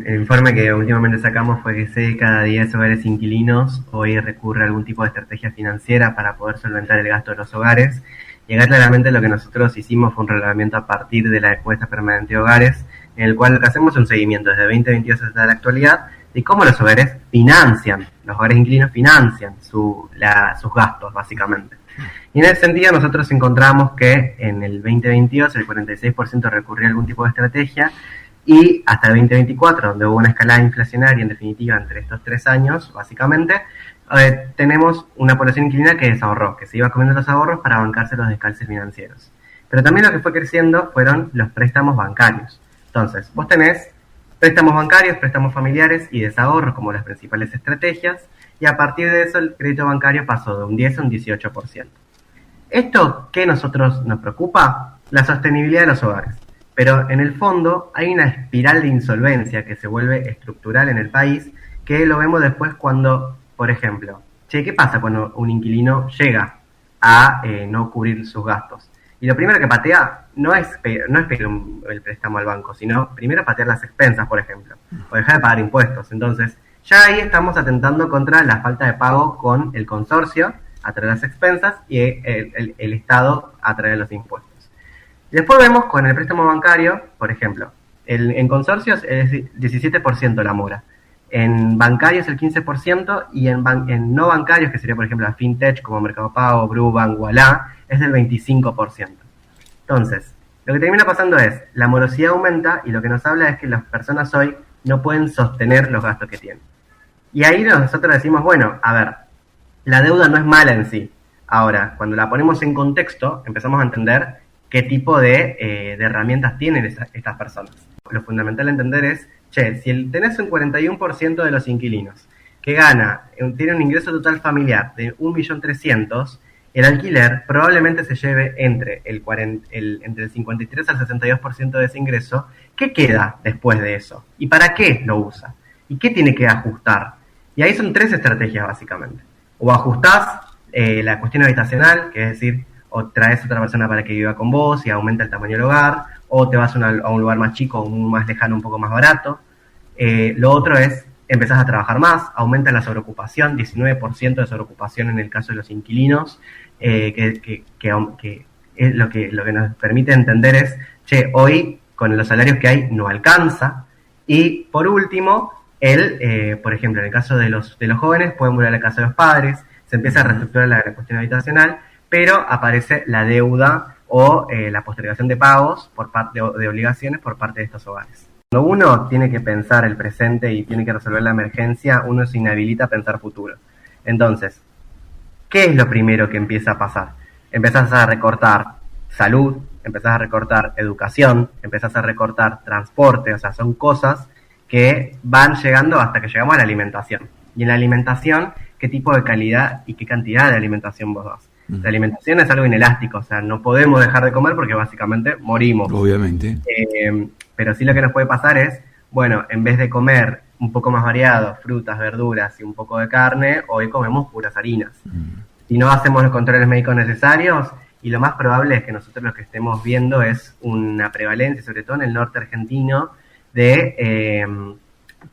El informe que últimamente sacamos fue que 6 de cada 10 hogares inquilinos hoy recurre a algún tipo de estrategia financiera para poder solventar el gasto de los hogares. Y acá claramente lo que nosotros hicimos fue un relevamiento a partir de la encuesta permanente de hogares, en el cual lo que hacemos es un seguimiento desde 2022 hasta la actualidad de cómo los hogares inquilinos financian sus gastos, básicamente. Y en ese sentido nosotros encontramos que en el 2022 el 46% recurrió a algún tipo de estrategia, y hasta el 2024, donde hubo una escalada inflacionaria en definitiva entre estos 3 años, básicamente, tenemos una población inquilina que desahorró, que se iba comiendo los ahorros para bancarse los descalces financieros. Pero también lo que fue creciendo fueron los préstamos bancarios. Entonces, vos tenés préstamos bancarios, préstamos familiares y desahorros como las principales estrategias, y a partir de eso el crédito bancario pasó de un 10 a un 18%. ¿Esto qué nosotros nos preocupa? La sostenibilidad de los hogares. Pero en el fondo hay una espiral de insolvencia que se vuelve estructural en el país, que lo vemos después cuando, por ejemplo, ¿qué pasa cuando un inquilino llega a no cubrir sus gastos? Y lo primero que patea no es pedir el préstamo al banco, sino primero patear las expensas, por ejemplo, o dejar de pagar impuestos. Entonces, ya ahí estamos atentando contra la falta de pago con el consorcio a través de las expensas y el Estado a través de los impuestos. Después vemos con el préstamo bancario, por ejemplo, en consorcios es 17% la mora, en bancarios el 15% y en no bancarios, que sería por ejemplo la fintech como Mercado Pago, Brubank, Ualá, es del 25%. Entonces, lo que termina pasando es, la morosidad aumenta y lo que nos habla es que las personas hoy no pueden sostener los gastos que tienen. Y ahí nosotros decimos, bueno, a ver, la deuda no es mala en sí. Ahora, cuando la ponemos en contexto, empezamos a entender qué tipo de herramientas tienen estas personas. Lo fundamental a entender es, si tenés un 41% de los inquilinos que tiene un ingreso total familiar de 1.300.000, el alquiler probablemente se lleve entre el 53 al 62% de ese ingreso. ¿Qué queda después de eso? ¿Y para qué lo usa? ¿Y qué tiene que ajustar? Y ahí son 3 estrategias básicamente. O ajustás la cuestión habitacional, que es decir, o traes otra persona para que viva con vos y aumenta el tamaño del hogar, o te vas a un lugar más chico, un más lejano, un poco más barato. Lo otro es, empezás a trabajar más, aumenta la sobreocupación, 19% de sobreocupación en el caso de los inquilinos, que es lo que nos permite entender es, hoy con los salarios que hay no alcanza. Y por último, por ejemplo, en el caso de los jóvenes, pueden volver a la casa de los padres, se empieza a reestructurar la cuestión habitacional, pero aparece la deuda o la postergación de pagos por parte de obligaciones por parte de estos hogares. Cuando uno tiene que pensar el presente y tiene que resolver la emergencia, uno se inhabilita a pensar futuro. Entonces, ¿qué es lo primero que empieza a pasar? Empezás a recortar salud, empezás a recortar educación, empezás a recortar transporte, o sea, son cosas que van llegando hasta que llegamos a la alimentación. Y en la alimentación, ¿qué tipo de calidad y qué cantidad de alimentación vos das? La alimentación es algo inelástico, o sea, no podemos dejar de comer porque básicamente morimos. Obviamente. Pero sí lo que nos puede pasar es, bueno, en vez de comer un poco más variado, frutas, verduras y un poco de carne, hoy comemos puras harinas. Si no hacemos los controles médicos necesarios, y lo más probable es que nosotros lo que estemos viendo es una prevalencia, sobre todo en el norte argentino, de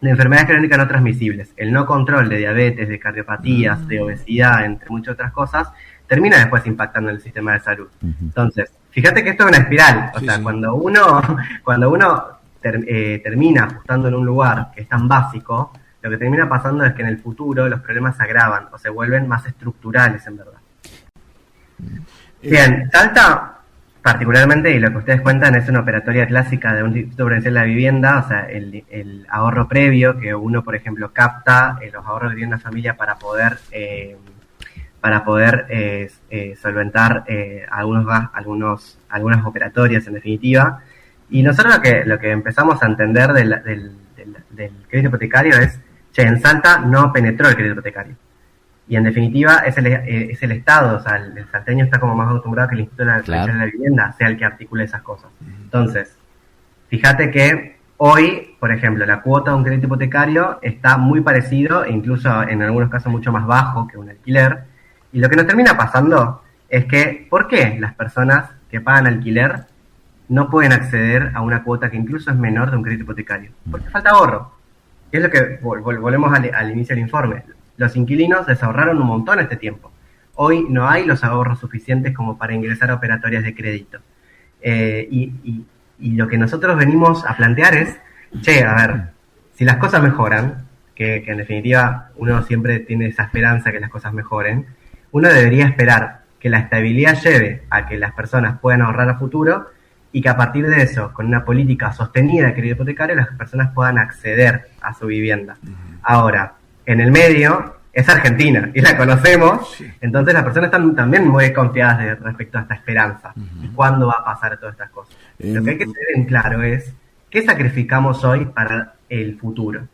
enfermedades crónicas no transmisibles. El no control de diabetes, de cardiopatías, de obesidad, entre muchas otras cosas, termina después impactando en el sistema de salud. Entonces, fíjate que esto es una espiral. O sea, cuando uno termina ajustando en un lugar que es tan básico, lo que termina pasando es que en el futuro los problemas se agravan o se vuelven más estructurales, en verdad. Bien, Salta, particularmente, y lo que ustedes cuentan es una operatoria clásica de un Instituto Provincial de la Vivienda, o sea, el ahorro previo que uno, por ejemplo, capta los ahorros que tiene una familia para poder solventar algunas operatorias, en definitiva. Y nosotros lo que empezamos a entender del crédito hipotecario es, en Salta no penetró el crédito hipotecario. Y en definitiva es el Estado, o sea, el salteño está como más acostumbrado que el Instituto Provincial de la Vivienda sea el que articule esas cosas. Entonces, fíjate que hoy, por ejemplo, la cuota de un crédito hipotecario está muy parecido, e incluso en algunos casos mucho más bajo que un alquiler. Y lo que nos termina pasando es que, ¿por qué las personas que pagan alquiler no pueden acceder a una cuota que incluso es menor de un crédito hipotecario? Porque falta ahorro. Y es lo que volvemos al inicio del informe. Los inquilinos les ahorraron un montón este tiempo. Hoy no hay los ahorros suficientes como para ingresar a operatorias de crédito. Y lo que nosotros venimos a plantear es, che, a ver, si las cosas mejoran, que en definitiva uno siempre tiene esa esperanza que las cosas mejoren, uno debería esperar que la estabilidad lleve a que las personas puedan ahorrar a futuro y que a partir de eso, con una política sostenida de crédito hipotecario, las personas puedan acceder a su vivienda. Ahora, en el medio es Argentina y la conocemos, entonces las personas están también muy desconfiadas respecto a esta esperanza. ¿Y cuándo va a pasar todas estas cosas? Lo que hay que tener en claro es qué sacrificamos hoy para el futuro.